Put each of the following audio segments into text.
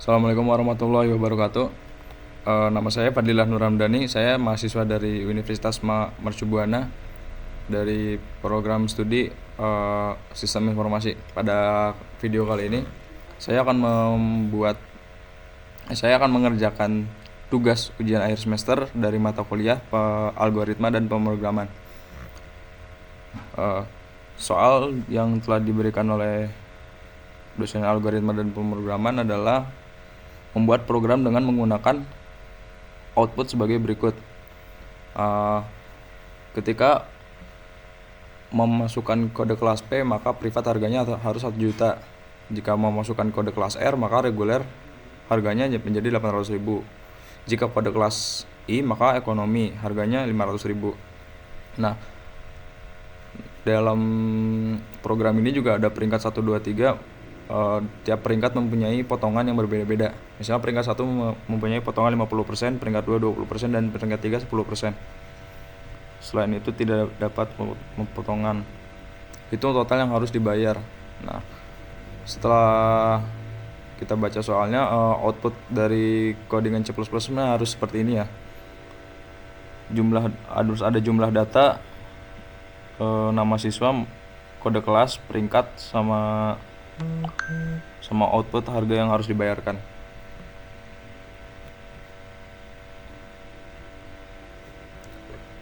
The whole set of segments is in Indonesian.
Assalamualaikum warahmatullahi wabarakatuh. Nama saya Fadilah Nur Ramdhani. Saya mahasiswa dari Universitas Mercubuana dari program studi Sistem Informasi. Pada video kali ini, saya akan mengerjakan tugas ujian akhir semester dari mata kuliah algoritma dan pemrograman. Soal yang telah diberikan oleh dosen algoritma dan pemrograman adalah membuat program dengan menggunakan output sebagai berikut. Ketika memasukkan kode kelas P, maka privat harganya harus 1 juta. Jika memasukkan kode kelas R, maka reguler harganya menjadi 800.000. Jika kode kelas I, maka ekonomi harganya 500.000. Nah, dalam program ini juga ada peringkat 1, 2, 3. Tiap peringkat mempunyai potongan yang berbeda-beda. Misalnya peringkat 1 mempunyai potongan 50%, peringkat 2 20%, dan peringkat 3 10%. Selain itu tidak dapat potongan. Itu total yang harus dibayar. Nah, setelah kita baca soalnya, output dari codingan C++ harus seperti ini ya. Harus ada jumlah data, nama siswa, kode kelas, peringkat, sama output harga yang harus dibayarkan.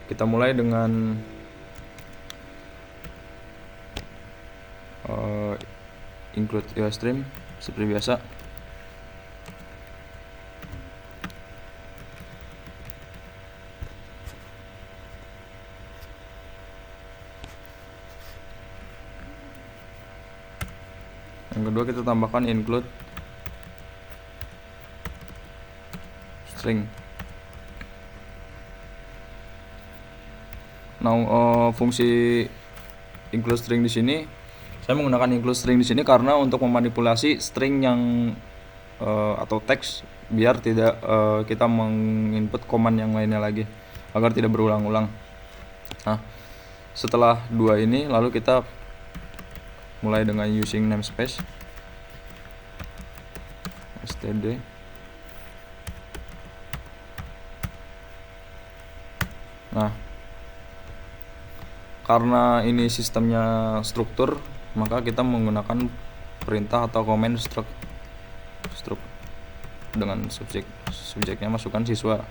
Kita mulai dengan include USStream seperti biasa. Yang kedua, kita tambahkan include string. Nah, fungsi include string di sini, saya menggunakan include string di sini karena untuk memanipulasi string yang atau teks, biar tidak kita menginput command yang lainnya lagi, agar tidak berulang-ulang. Nah, setelah dua ini, lalu kita mulai dengan using namespace std. Nah, karena ini sistemnya struktur, maka kita menggunakan perintah atau command struct dengan subjeknya masukkan siswa.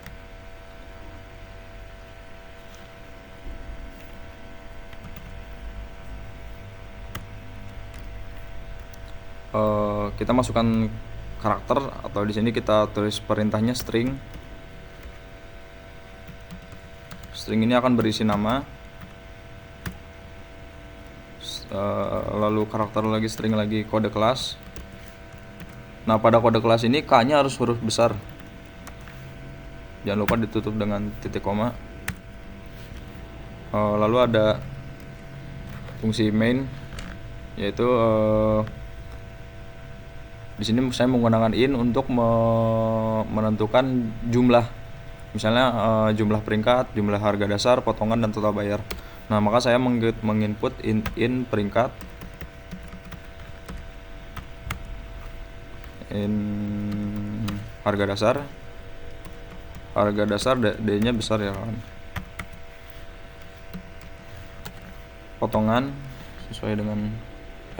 Kita masukkan karakter, atau di sini kita tulis perintahnya string. String ini akan berisi nama, lalu karakter lagi, string lagi, kode kelas. Nah, pada kode kelas ini K-nya harus huruf besar. Jangan lupa ditutup dengan titik koma. Lalu ada fungsi main, yaitu di sini saya menggunakan in untuk menentukan jumlah, misalnya jumlah peringkat, jumlah harga dasar, potongan, dan total bayar. Nah, maka saya menginput in peringkat, in harga dasar D-nya besar ya kan, potongan sesuai dengan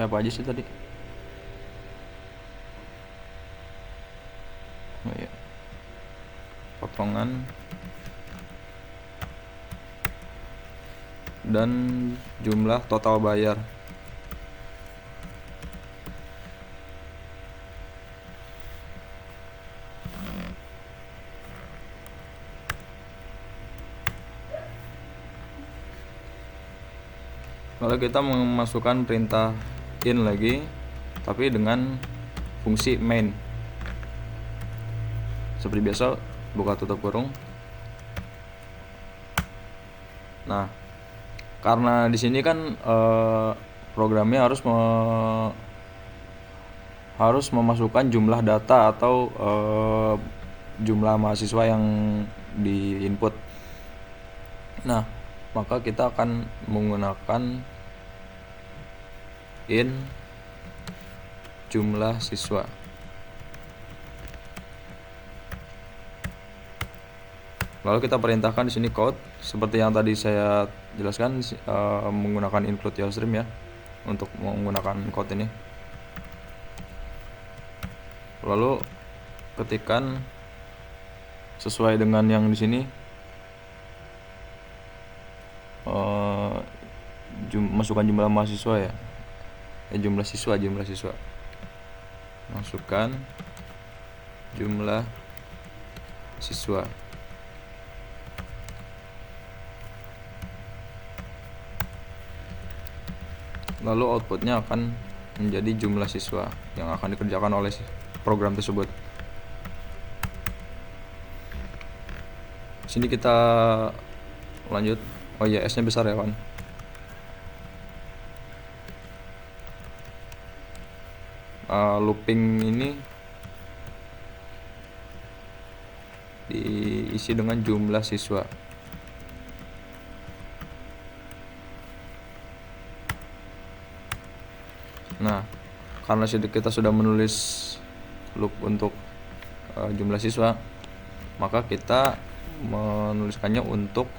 apa aja sih tadi. Potongan dan jumlah total bayar. Lalu kita memasukkan perintah in lagi, tapi dengan fungsi main. Seperti biasa, buka tutup kurung. Nah, karena di sini kan programnya harus memasukkan jumlah data atau jumlah mahasiswa yang diinput. Nah, maka kita akan menggunakan in jumlah siswa. Lalu kita perintahkan di sini code seperti yang tadi saya jelaskan, menggunakan include yourstream ya untuk menggunakan code ini. Lalu ketikkan sesuai dengan yang di sini, masukkan jumlah mahasiswa ya, jumlah siswa, masukkan jumlah siswa. Lalu outputnya akan menjadi jumlah siswa yang akan dikerjakan oleh program tersebut. Sini kita lanjut. Oh iya, S nya besar ya kan. Looping ini diisi dengan jumlah siswa. Nah, karena kita sudah menulis loop untuk jumlah siswa, maka kita menuliskannya untuk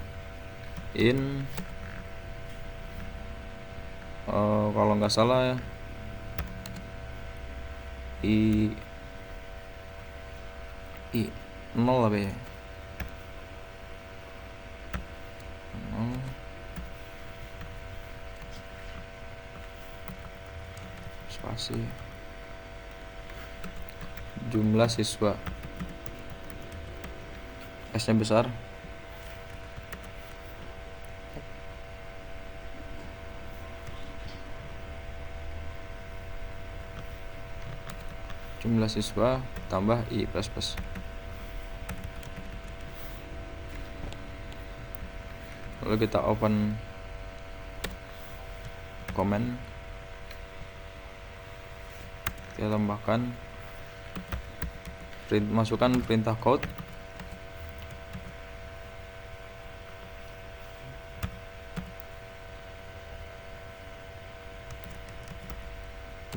kalau nggak salah ya, i 0 apa ya, 0 spasi jumlah siswa, S nya besar. Jumlah siswa tambah i plus. Lalu kita open comment, kita tambahkan masukkan perintah code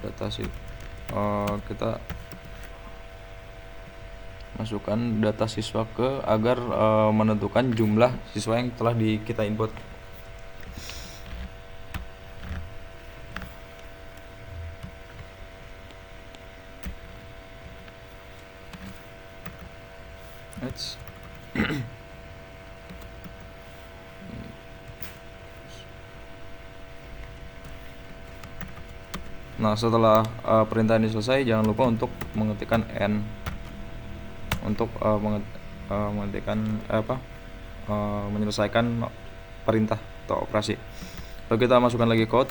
data sih. Kita masukkan data siswa agar menentukan jumlah siswa yang telah kita input. Nah, setelah perintah ini selesai, jangan lupa untuk mengetikkan n untuk mengetikkan menyelesaikan perintah atau operasi. Lalu kita masukkan lagi code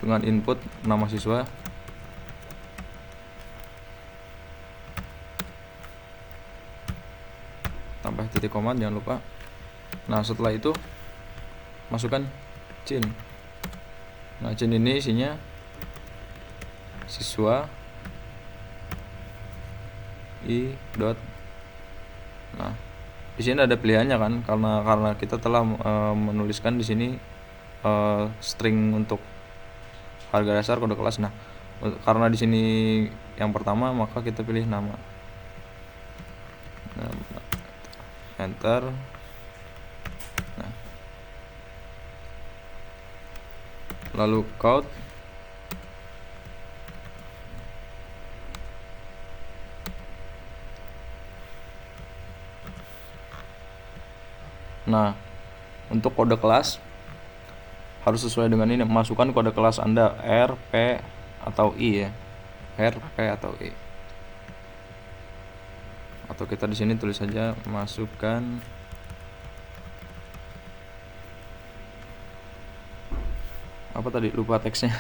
dengan input nama siswa, tambah titik koma, jangan lupa. Nah, setelah itu masukkan cin. Nah, cin ini isinya siswa i dot. Nah, di sini ada pilihannya kan, karena kita telah menuliskan di sini string untuk harga dasar kode kelas. Nah, karena di sini yang pertama, maka kita pilih nama. Enter. Nah, lalu count. Nah, untuk kode kelas harus sesuai dengan ini. Masukkan kode kelas Anda R, P, atau I ya. R, P, atau I. Atau kita di sini tulis saja masukkan apa tadi, lupa teksnya.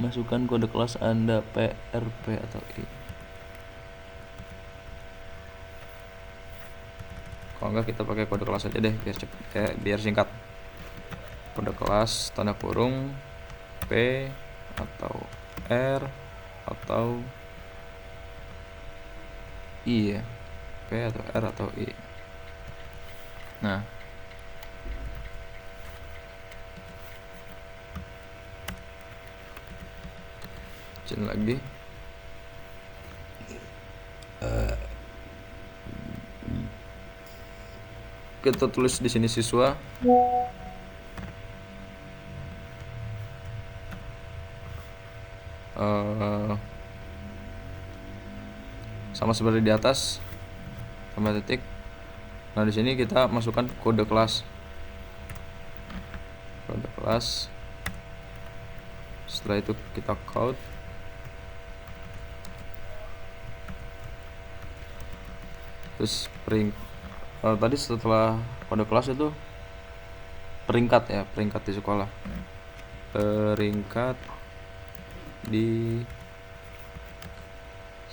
Masukkan kode kelas Anda P, R, P, atau I. Kalau enggak kita pakai kode kelas aja deh biar cepet, biar singkat. Kode kelas tanda kurung P atau R atau I ya. P atau R atau I. Nah, cin lagi. kita tulis di sini siswa. Sama seperti di atas, tambah titik. Nah, di sini kita masukkan kode kelas. Setelah itu kita count. Terus tadi setelah kode kelas itu peringkat di sekolah. Peringkat di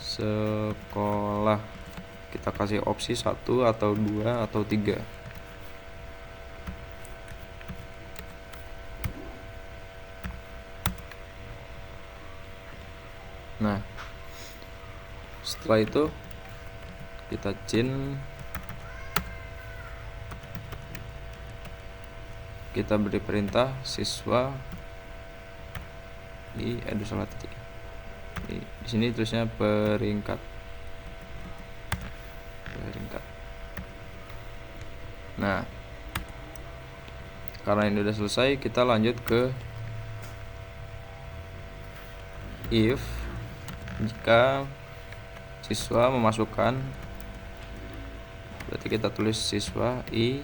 sekolah. Kita kasih opsi 1 atau 2 atau 3. Nah, setelah itu kita kita beri perintah siswa di salah titik. Di sini tulisnya peringkat. Nah, karena ini udah selesai, kita lanjut ke if jika siswa memasukkan, berarti kita tulis siswa i.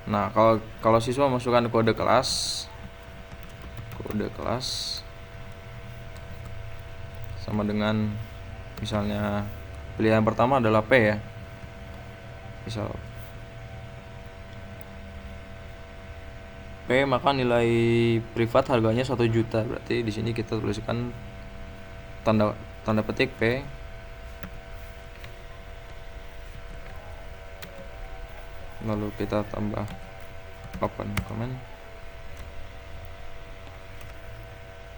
Nah, kalau siswa memasukkan kode kelas sama dengan, misalnya pilihan pertama adalah P ya. Misal P, maka nilai privat harganya 1 juta. Berarti di sini kita tuliskan tanda petik P. Lalu kita tambah open comment.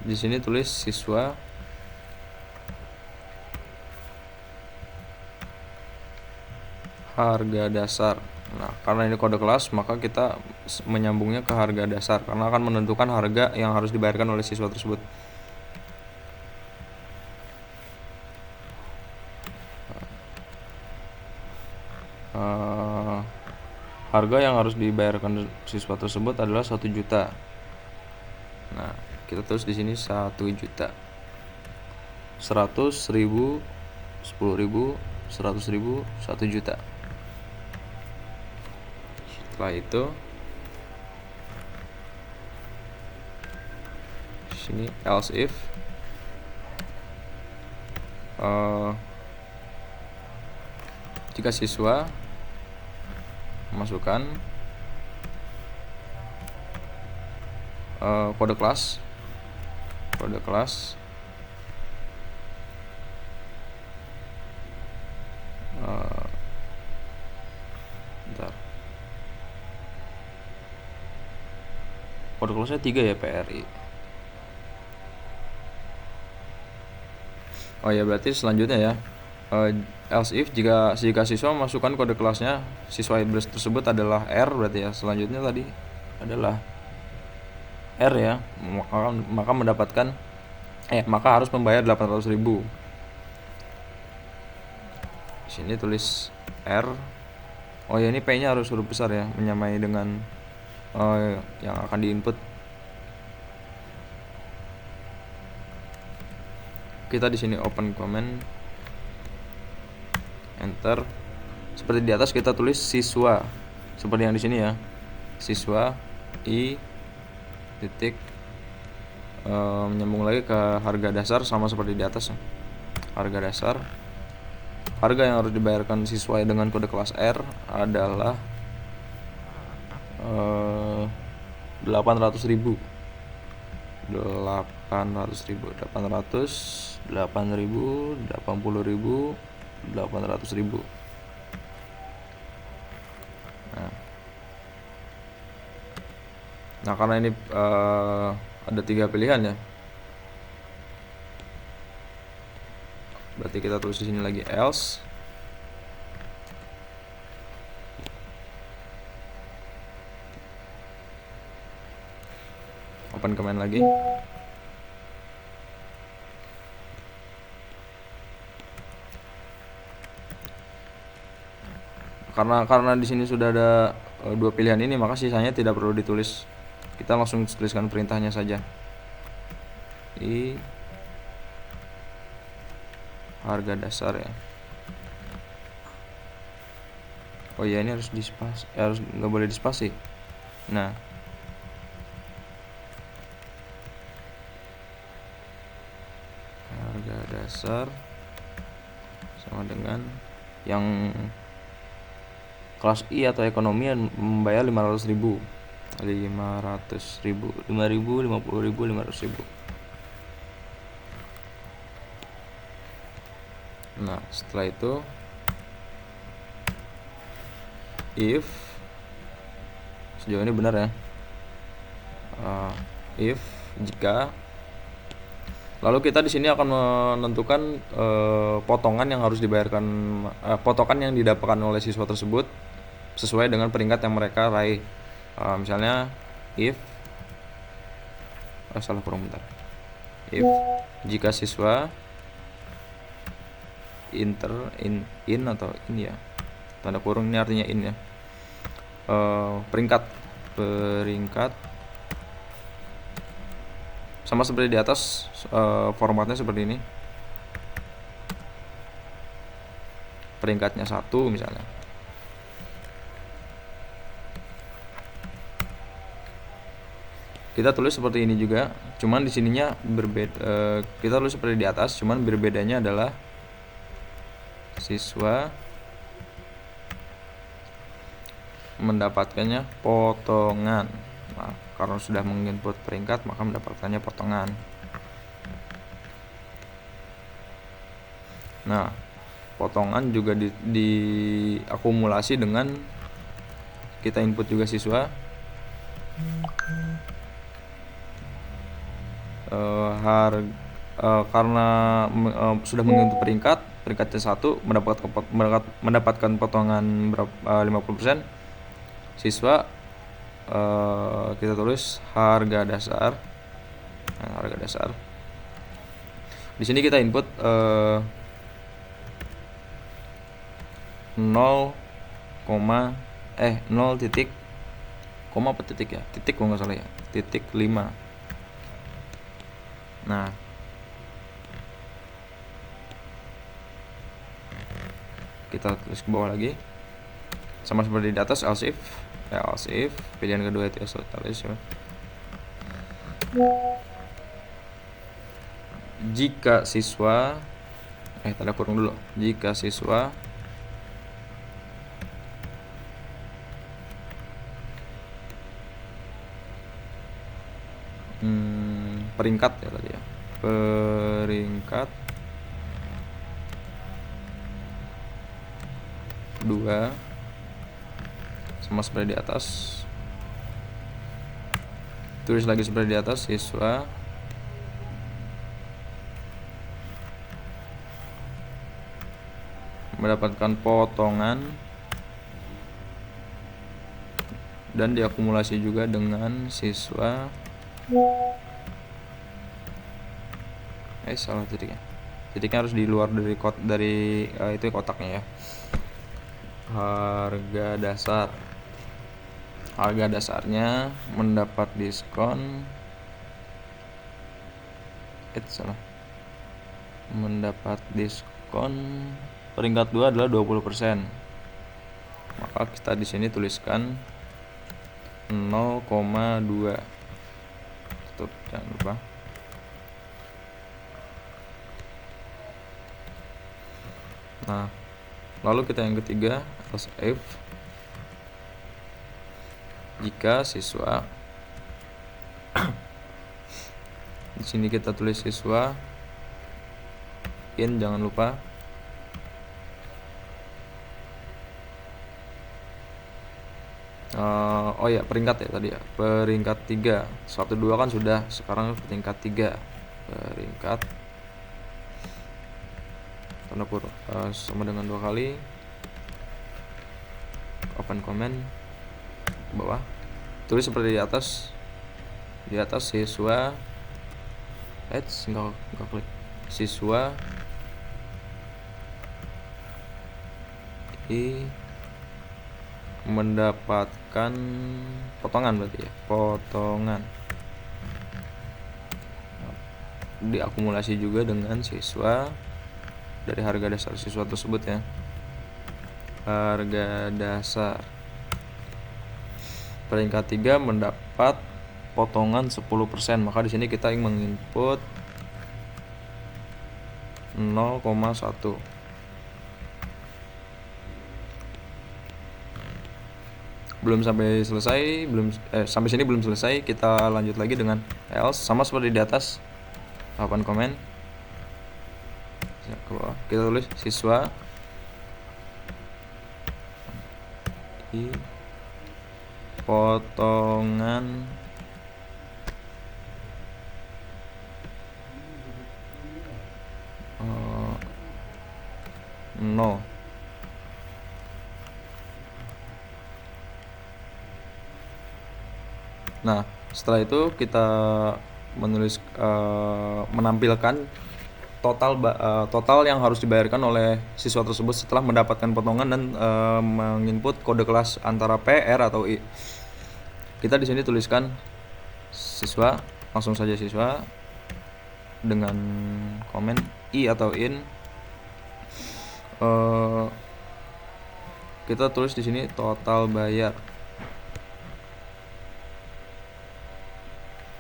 Di sini tulis siswa harga dasar. Nah, karena ini kode kelas, maka kita menyambungnya ke harga dasar karena akan menentukan harga yang harus dibayarkan oleh siswa tersebut. Harga yang harus dibayarkan siswa tersebut adalah 1 juta. Nah, kita tulis di sini 1 juta. 100.000, 10.000, 100.000, 1 juta. Setelah itu di sini else if jika siswa memasukkan kode kelas kode kelasnya 3 ya, PRI. Oh ya, berarti selanjutnya ya, else if jika siswa memasukkan kode kelasnya siswa tersebut adalah R, berarti ya selanjutnya tadi adalah R ya, maka harus membayar 800.000. Di sini tulis R. Oh ya, ini P-nya harus huruf besar ya, menyamai dengan yang akan diinput. Kita di sini open comment, enter. Seperti di atas kita tulis siswa, seperti yang di sini ya, siswa i titik menyambung lagi ke harga dasar, sama seperti di atas. Harga dasar, harga yang harus dibayarkan siswa dengan kode kelas R adalah 800.000. 800.000, 800, 8.000, 80.000, 800.000. Nah, karena ini ada 3 pilihan ya, berarti kita tulis di sini lagi else. Open comment lagi. karena di sini sudah ada dua pilihan ini, maka sisanya tidak perlu ditulis. Kita langsung tuliskan perintahnya saja. I harga dasar ya. Oh ya, ini harus dispasi, harus nggak boleh dispasi. Nah, harga dasar sama dengan yang kelas I atau ekonomi yang membayar 500.000, 500.000, 5.000, 50.000, 500.000. Nah, setelah itu if, sejauh ini benar ya, if jika, lalu kita di sini akan menentukan potongan yang harus dibayarkan, potongan yang didapatkan oleh siswa tersebut sesuai dengan peringkat yang mereka raih. Misalnya if if jika siswa in atau in ya, tanda kurung ini artinya in ya, peringkat sama seperti di atas, formatnya seperti ini, peringkatnya 1 misalnya. Kita tulis seperti ini juga, cuman di sininya berbeda. Kita tulis seperti di atas, cuman berbedanya adalah siswa mendapatkannya potongan. Nah, karena sudah menginput peringkat, maka mendapatkannya potongan. Nah, potongan juga diakumulasi dengan kita input juga siswa. Karena sudah menginput peringkatnya 1, mendapatkan potongan 50%, siswa kita tulis harga dasar. Nah, harga dasar. Di sini kita input 0 titik koma apa titik ya? Titik kalau nggak salah ya. Titik 5. Nah, kita tulis ke bawah lagi, sama seperti di atas, else if pilihan kedua itu else ya. Jika siswa tanda kurung dulu, jika siswa peringkat ya tadi ya, peringkat 2 sama seperti di atas, tulis lagi seperti di atas, siswa mendapatkan potongan dan diakumulasi juga dengan siswa salah titiknya harus di luar dari itu kotaknya ya. Harga dasarnya mendapat diskon peringkat 2 adalah 20%. Maka kita di sini tuliskan 0,2. Tutup, jangan lupa. Nah, lalu kita yang ketiga, else if jika siswa di sini kita tulis siswa in, jangan lupa. Oh ya, peringkat ya tadi ya, peringkat 3. 1, 2 kan sudah, sekarang peringkat 3. Peringkat tanda kurung sama dengan 2 kali, open comment ke bawah, tulis seperti di atas. Di atas siswa enggak klik, siswa mendapatkan potongan berarti ya, potongan diakumulasi juga dengan siswa dari harga dasar siswa tersebut ya, harga dasar. Peringkat 3 mendapat potongan 10%, maka di sini kita ingin menginput 0,1. Sampai sini belum selesai. Kita lanjut lagi dengan else, sama seperti di atas, papan komen. Kita tulis siswa i potongan nol. Nah, setelah itu kita menampilkan total yang harus dibayarkan oleh siswa tersebut setelah mendapatkan potongan dan menginput kode kelas antara P, R atau I. Kita di sini tuliskan siswa, langsung saja siswa dengan komen I atau in. Kita tulis di sini total bayar.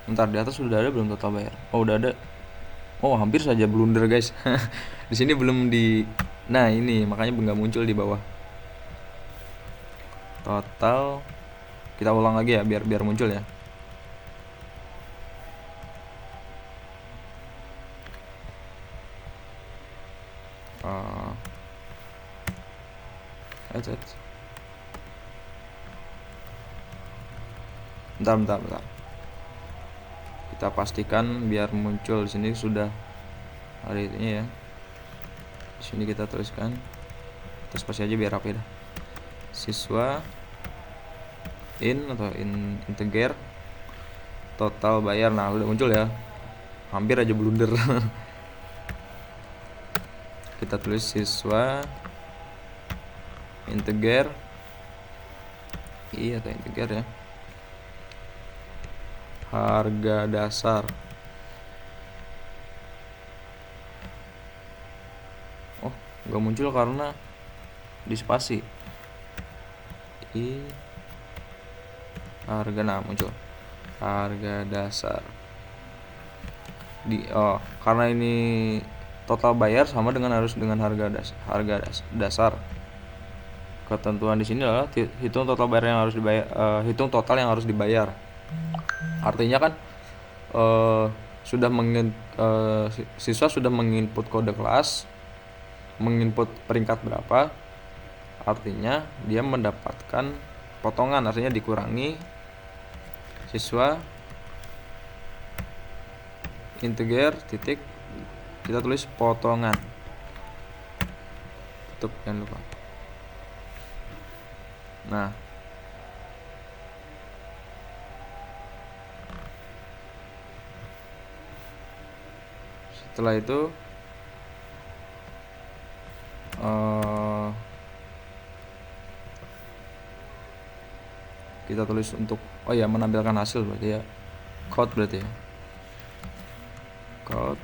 Bentar, di atas sudah ada belum total bayar? Oh, udah ada. Oh, hampir saja blunder guys. Di sini belum di. Nah, ini makanya nggak muncul di bawah. Total. Kita ulang lagi ya biar muncul ya. Bentar. Kita pastikan biar muncul. Di sini sudah hari ini ya. Di sini kita tuliskan, kita spasi aja biar rapi dah. Siswa in atau integer total bayar. Nah, udah muncul ya. Hampir aja blunder. Kita tulis siswa integer i atau integer ya, harga dasar. Oh, nggak muncul karena di spasi. I harga, nah muncul harga dasar. Karena ini total bayar sama dengan harga dasar. Ketentuan di sini adalah hitung total bayar yang harus dibayar, hitung total yang harus dibayar. Artinya kan siswa sudah menginput kode kelas, menginput peringkat berapa, artinya dia mendapatkan potongan, artinya dikurangi siswa integer titik, kita tulis potongan, tutup, jangan lupa. Nah, setelah itu kita tulis untuk menampilkan hasil berarti ya, code berarti ya, code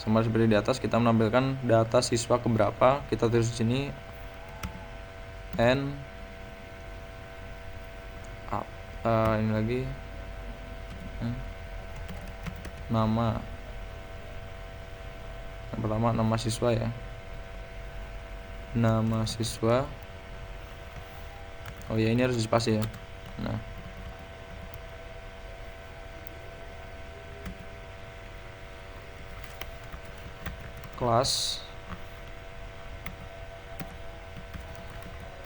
sama seperti di atas. Kita menampilkan data siswa keberapa, kita tulis di sini n ini lagi nama, yang pertama nama siswa ya, nama siswa. Oh ya, ini harus dispasi ya. Nah, kelas.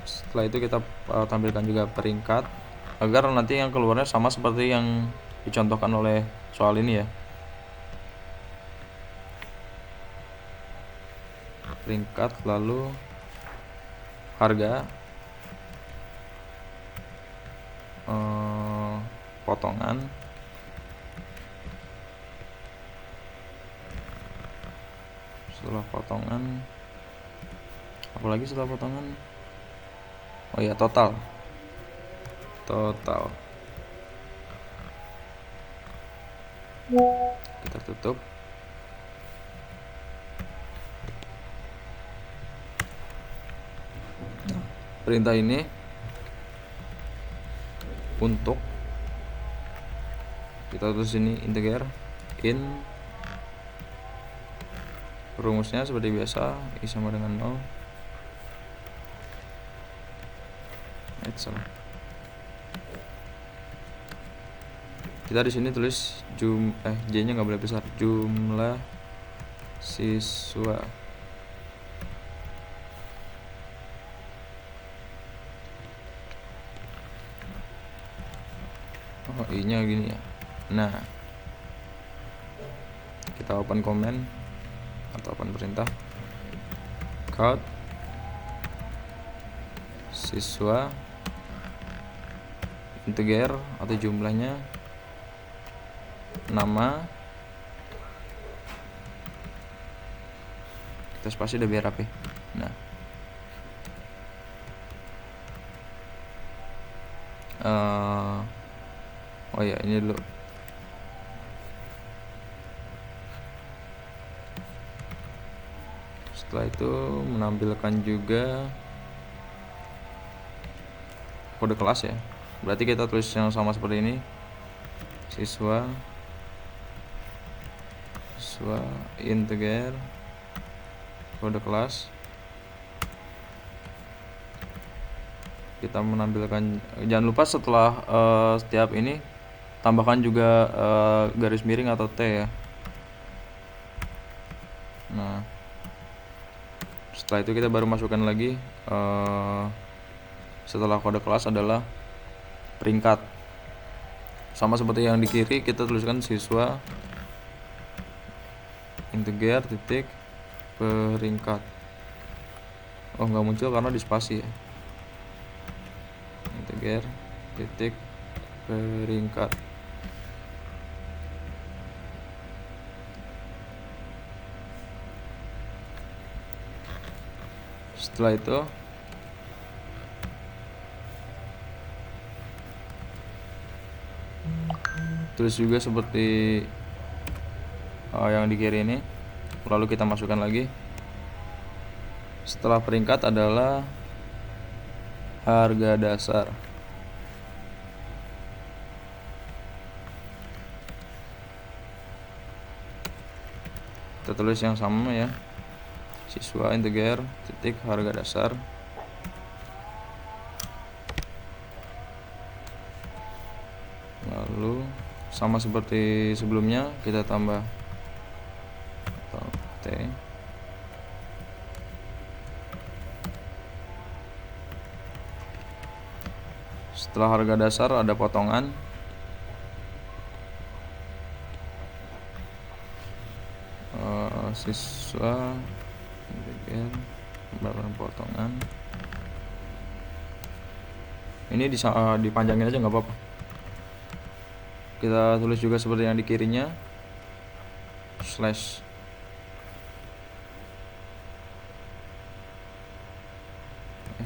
Setelah itu kita tampilkan juga peringkat agar nanti yang keluarnya sama seperti yang dicontohkan oleh soal ini ya. Peringkat, lalu harga, potongan, setelah potongan apalagi setelah potongan, oh ya, total kita tutup. Perintah ini untuk kita tulis ini integer in, rumusnya seperti biasa i sama dengan 0. Salah. Kita di sini tulis j-nya nggak boleh besar, jumlah siswa. Oh, i-nya gini ya. Nah, kita open comment atau open perintah count siswa integer atau jumlahnya, nama, kita spasi udah biar rapi. Nah, oh ya, ini dulu. Setelah itu menampilkan juga kode kelas ya. Berarti kita tulis yang sama seperti ini, siswa integer kode kelas. Kita menampilkan, jangan lupa setelah setiap ini tambahkan juga garis miring atau T ya. Nah, setelah itu kita baru masukkan lagi setelah kode kelas adalah peringkat. Sama seperti yang di kiri, kita tuliskan siswa integer titik peringkat. Oh, nggak muncul karena di spasi ya. Integer titik peringkat. Setelah itu tulis juga seperti yang di kiri ini, lalu kita masukkan lagi. Setelah peringkat adalah harga dasar. Kita tulis yang sama ya, siswa integer titik harga dasar. Lalu sama seperti sebelumnya, kita tambah atau T. Setelah harga dasar ada potongan. Siswa integer potongan. Ini dipanjangin aja nggak apa-apa. Kita tulis juga seperti yang di kirinya, slash.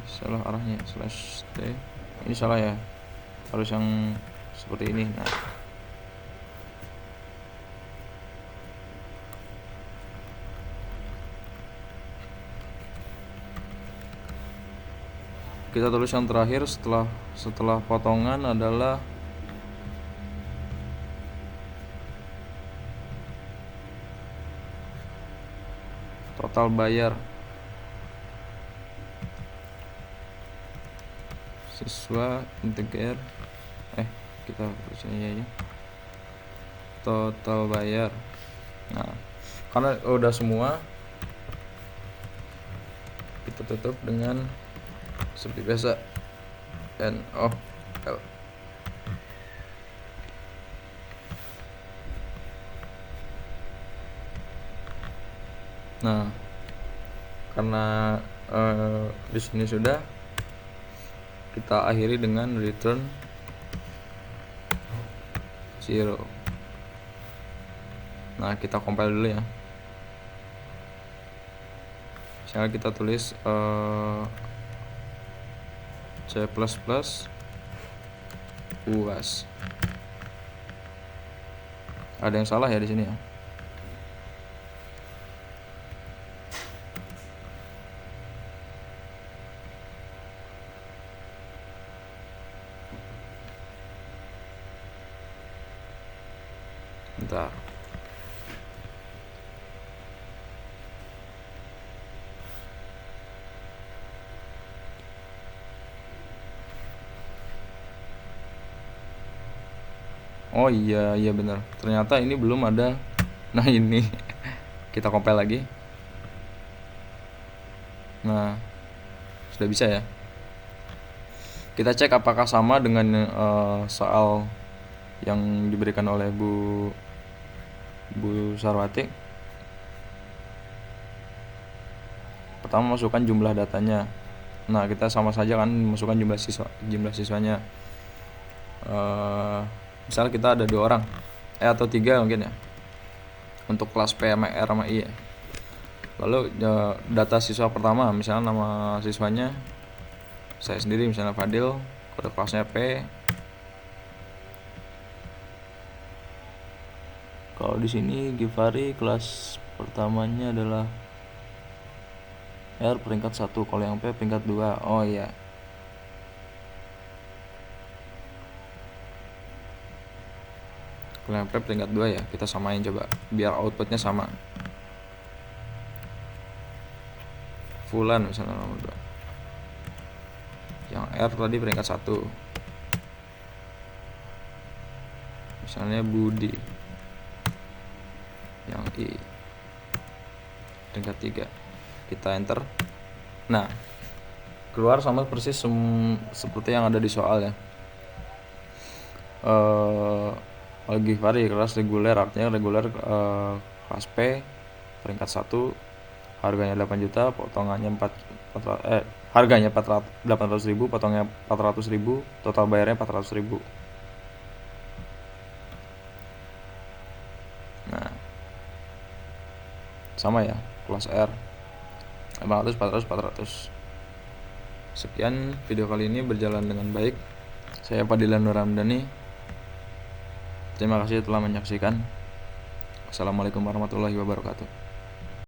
Salah arahnya, slash T. Ini salah ya, harus yang seperti ini. Nah, kita tulis yang terakhir setelah potongan adalah total bayar. Siswa integer kita tulisnya aja total bayar. Nah, karena udah semua, kita tutup dengan seperti biasa NOL. Nah, karena di sini sudah, kita akhiri dengan return 0. Nah, kita compile dulu ya. Misalnya kita tulis C++ UAS. Ada yang salah ya di sini ya. Bentar. Oh iya benar. Ternyata ini belum ada. Nah ini kita compile lagi. Nah sudah bisa ya. Kita cek apakah sama dengan soal yang diberikan oleh Bu Sarwati. Pertama masukkan jumlah datanya. Nah kita sama saja kan masukkan jumlah siswanya. Misalnya kita ada 2 orang atau 3 mungkin ya untuk kelas P sama R sama I ya. Lalu data siswa pertama, misalnya nama siswanya saya sendiri, misalnya Fadil, kode kelasnya P. Kalau di sini Givari kelas pertamanya adalah R peringkat 1, kalau yang P peringkat 2. Oh iya. Kalau yang P peringkat 2 ya, kita samain coba biar outputnya sama. Fulan misalnya nomor 2. Yang R tadi peringkat 1. Misalnya Budi. Yang I peringkat 3. Kita enter. Nah, keluar sama persis seperti yang ada di soal ya. Givari kelas reguler, artinya reguler kelas P peringkat 1, harganya 8 juta, potongannya harganya 800.000, potongnya 400.000, total bayarnya 400.000. Nah, sama ya, kelas R 500, 400, 400. Sekian video kali ini berjalan dengan baik. Saya Fadilan Nur Ramdhani. Terima kasih telah menyaksikan. Assalamualaikum warahmatullahi wabarakatuh.